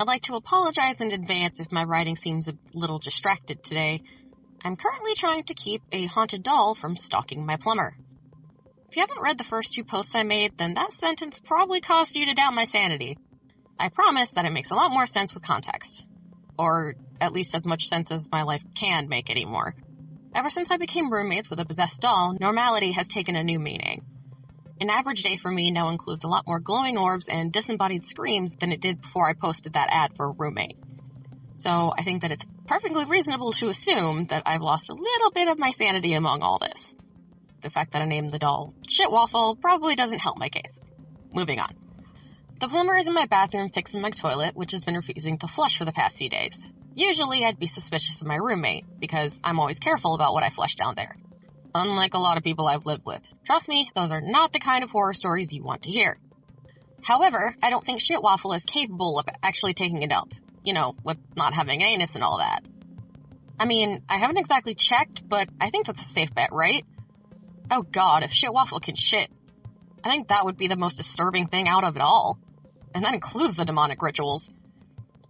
I'd like to apologize in advance if my writing seems a little distracted today. I'm currently trying to keep a haunted doll from stalking my plumber. If you haven't read the first 2 posts I made, then that sentence probably caused you to doubt my sanity. I promise that it makes a lot more sense with context. Or at least as much sense as my life can make anymore. Ever since I became roommates with a possessed doll, normality has taken a new meaning. An average day for me now includes a lot more glowing orbs and disembodied screams than it did before I posted that ad for a roommate. So I think that it's perfectly reasonable to assume that I've lost a little bit of my sanity among all this. The fact that I named the doll Shitwaffle probably doesn't help my case. Moving on. The plumber is in my bathroom fixing my toilet, which has been refusing to flush for the past few days. Usually I'd be suspicious of my roommate, because I'm always careful about what I flush down there. Unlike a lot of people I've lived with. Trust me, those are not the kind of horror stories you want to hear. However, I don't think Shitwaffle is capable of actually taking a dump. You know, with not having an anus and all that. I mean, I haven't exactly checked, but I think that's a safe bet, right? Oh god, if Shitwaffle can shit, I think that would be the most disturbing thing out of it all. And that includes the demonic rituals.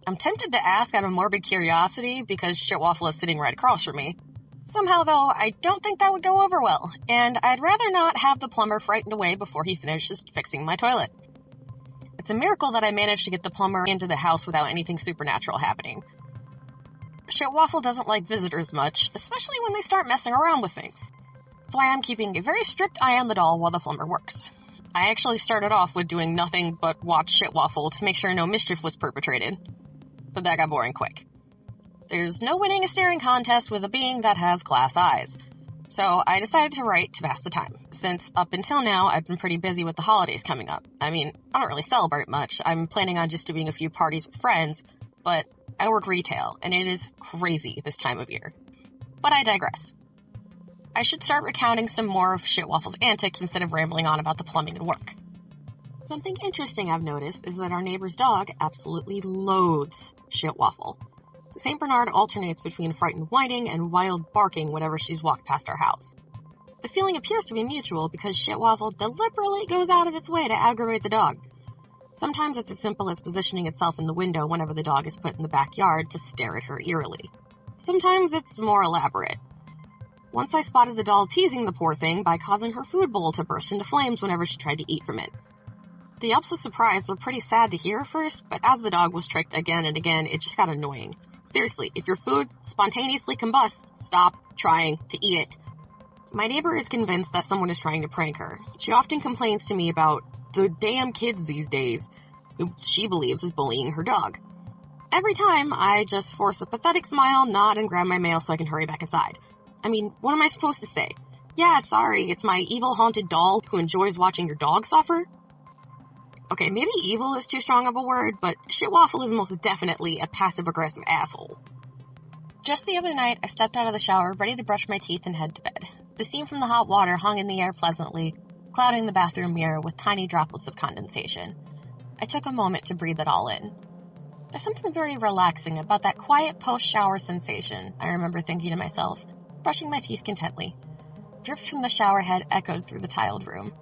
I'm tempted to ask out of morbid curiosity because Shitwaffle is sitting right across from me. Somehow, though, I don't think that would go over well, and I'd rather not have the plumber frightened away before he finishes fixing my toilet. It's a miracle that I managed to get the plumber into the house without anything supernatural happening. Shitwaffle doesn't like visitors much, especially when they start messing around with things. That's why I'm keeping a very strict eye on the doll while the plumber works. I actually started off with doing nothing but watch Shitwaffle to make sure no mischief was perpetrated. But that got boring quick. There's no winning a staring contest with a being that has glass eyes. So I decided to write to pass the time, since up until now I've been pretty busy with the holidays coming up. I mean, I don't really celebrate much. I'm planning on just doing a few parties with friends, but I work retail, and it is crazy this time of year. But I digress. I should start recounting some more of Shitwaffle's antics instead of rambling on about the plumbing and work. Something interesting I've noticed is that our neighbor's dog absolutely loathes Shitwaffle. The St. Bernard alternates between frightened whining and wild barking whenever she's walked past our house. The feeling appears to be mutual because Shitwaffle deliberately goes out of its way to aggravate the dog. Sometimes it's as simple as positioning itself in the window whenever the dog is put in the backyard to stare at her eerily. Sometimes it's more elaborate. Once I spotted the doll teasing the poor thing by causing her food bowl to burst into flames whenever she tried to eat from it. The yelps of surprise were pretty sad to hear at first, but as the dog was tricked again and again, it just got annoying. Seriously, if your food spontaneously combusts, stop trying to eat it. My neighbor is convinced that someone is trying to prank her. She often complains to me about the damn kids these days, who she believes is bullying her dog. Every time, I just force a pathetic smile, nod, and grab my mail so I can hurry back inside. I mean, what am I supposed to say? Yeah, sorry, it's my evil haunted doll who enjoys watching your dog suffer? Okay, maybe evil is too strong of a word, but Shitwaffle is most definitely a passive-aggressive asshole. Just the other night, I stepped out of the shower, ready to brush my teeth and head to bed. The steam from the hot water hung in the air pleasantly, clouding the bathroom mirror with tiny droplets of condensation. I took a moment to breathe it all in. There's something very relaxing about that quiet post-shower sensation, I remember thinking to myself, brushing my teeth contently. Drips from the shower head echoed through the tiled room.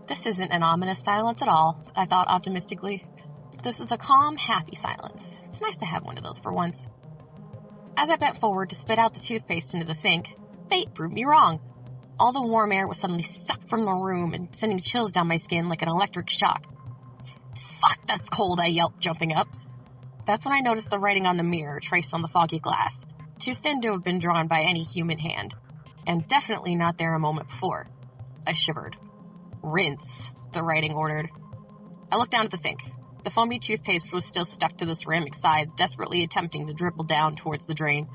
This isn't an ominous silence at all, I thought optimistically. This is a calm, happy silence. It's nice to have one of those for once. As I bent forward to spit out the toothpaste into the sink, fate proved me wrong. All the warm air was suddenly sucked from the room and sending chills down my skin like an electric shock. Fuck, that's cold, I yelped, jumping up. That's when I noticed the writing on the mirror traced on the foggy glass, too thin to have been drawn by any human hand, and definitely not there a moment before. I shivered. Rinse, the writing ordered. I looked down at the sink. The foamy toothpaste was still stuck to the ceramic sides, desperately attempting to dribble down towards the drain.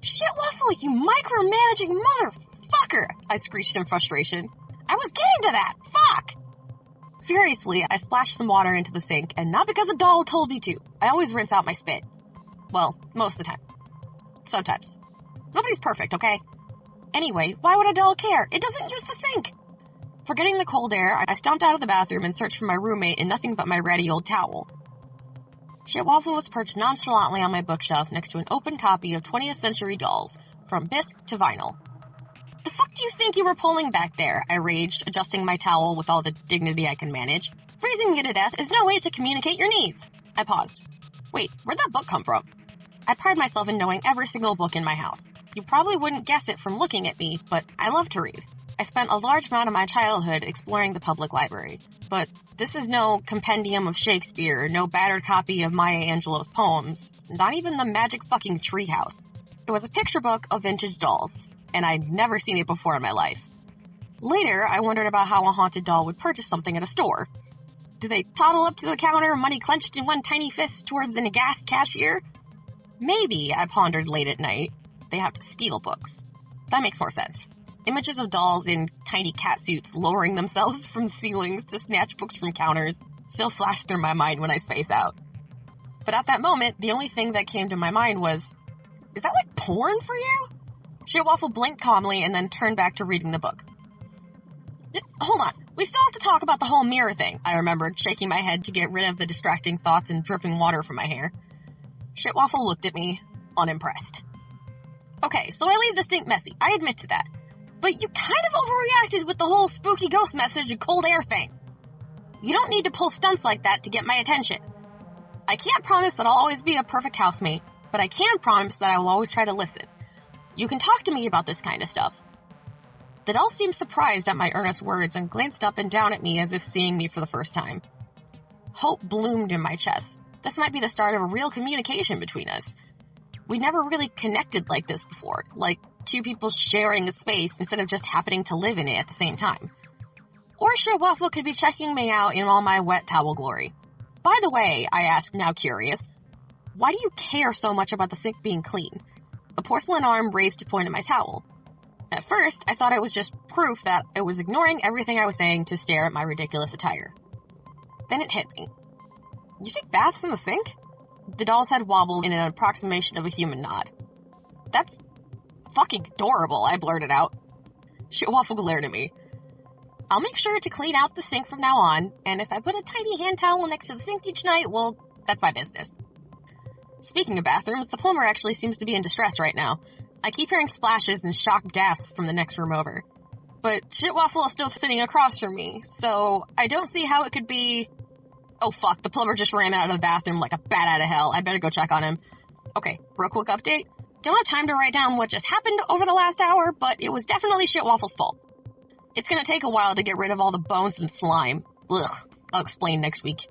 Shitwaffle, you micromanaging motherfucker! I screeched in frustration. I was getting to that! Fuck! Furiously, I splashed some water into the sink, and not because the doll told me to. I always rinse out my spit. Well, most of the time. Sometimes. Nobody's perfect, okay? Anyway, why would a doll care? It doesn't use the sink! Forgetting the cold air, I stomped out of the bathroom and searched for my roommate in nothing but my ratty old towel. Shitwaffle was perched nonchalantly on my bookshelf next to an open copy of 20th Century Dolls, from bisque to vinyl. The fuck do you think you were pulling back there? I raged, adjusting my towel with all the dignity I can manage. Freezing you to death is no way to communicate your needs. I paused. Wait, where'd that book come from? I pride myself in knowing every single book in my house. You probably wouldn't guess it from looking at me, but I love to read. I spent a large amount of my childhood exploring the public library. But this is no compendium of Shakespeare, no battered copy of Maya Angelou's poems, not even the magic fucking treehouse. It was a picture book of vintage dolls, and I'd never seen it before in my life. Later, I wondered about how a haunted doll would purchase something at a store. Do they toddle up to the counter, money clenched in one tiny fist towards an aghast cashier? Maybe, I pondered late at night, they have to steal books. That makes more sense. Images of dolls in tiny catsuits lowering themselves from ceilings to snatch books from counters still flash through my mind when I space out. But at that moment, the only thing that came to my mind was, is that like porn for you? Shitwaffle blinked calmly and then turned back to reading the book. Hold on, we still have to talk about the whole mirror thing, I remembered, shaking my head to get rid of the distracting thoughts and dripping water from my hair. Shitwaffle looked at me, unimpressed. Okay, so I leave the sink messy, I admit to that. But you kind of overreacted with the whole spooky ghost message and cold air thing. You don't need to pull stunts like that to get my attention. I can't promise that I'll always be a perfect housemate, but I can promise that I will always try to listen. You can talk to me about this kind of stuff. The doll seemed surprised at my earnest words and glanced up and down at me as if seeing me for the first time. Hope bloomed in my chest. This might be the start of a real communication between us. We never really connected like this before, like two people sharing a space instead of just happening to live in it at the same time. Or Shitwaffle could be checking me out in all my wet towel glory. By the way, I asked, now curious, why do you care so much about the sink being clean? A porcelain arm raised to point at my towel. At first, I thought it was just proof that I was ignoring everything I was saying to stare at my ridiculous attire. Then it hit me. You take baths in the sink? The doll's head wobbled in an approximation of a human nod. That's fucking adorable, I blurted out. Shitwaffle glared at me. I'll make sure to clean out the sink from now on, and if I put a tiny hand towel next to the sink each night, well, that's my business. Speaking of bathrooms, the plumber actually seems to be in distress right now. I keep hearing splashes and shocked gasps from the next room over. But Shitwaffle is still sitting across from me, so I don't see how it could be... Oh fuck, the plumber just ran out of the bathroom like a bat out of hell. I better go check on him. Okay, real quick update. Don't have time to write down what just happened over the last hour, but it was definitely Shitwaffle's fault. It's gonna take a while to get rid of all the bones and slime. Ugh, I'll explain next week.